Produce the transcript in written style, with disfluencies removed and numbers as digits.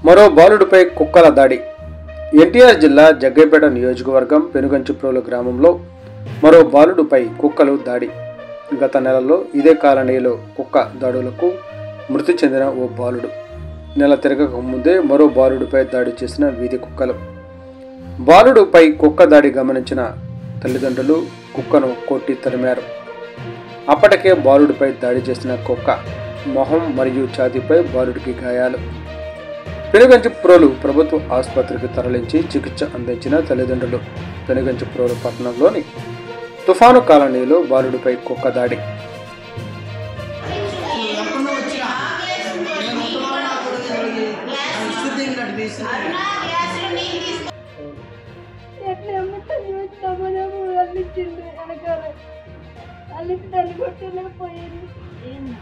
మరో బాలుడిపై కుక్కల దాడి. ఎన్టీఆర్ జిల్లా జగ్గైపేట నియోజకవర్గం పెనుగంచిప్రోలు గ్రామంలో మరో బాలుడిపై కుక్కలు దాడి. గత నెలలో ఇదే కాలనీలో కుక్క దాడులకు మృతి చెందిన ఓ బాలుడు. నెల తిరగక ముందే మరో బాలుడిపై దాడి చేసిన వీధి కుక్కలు. బాలుడిపై కుక్క దాడి గమనించిన తల్లిదండ్రులు కుక్కను కొట్టి తరిమారు. అప్పటికే బాలుడిపై దాడి చేసిన కుక్క మొహం మరియు ఛాతీపై బాలుడికి గాయాలు. పెనుగంచిప్రోలు ప్రభుత్వ ఆసుపత్రికి తరలించి చికిత్స అందించిన తల్లిదండ్రులు. పెనుగంచిప్రోలు పట్టణంలోని తుఫాను కాలనీలో బాలుడిపై కుక్క దాడి. పోయింది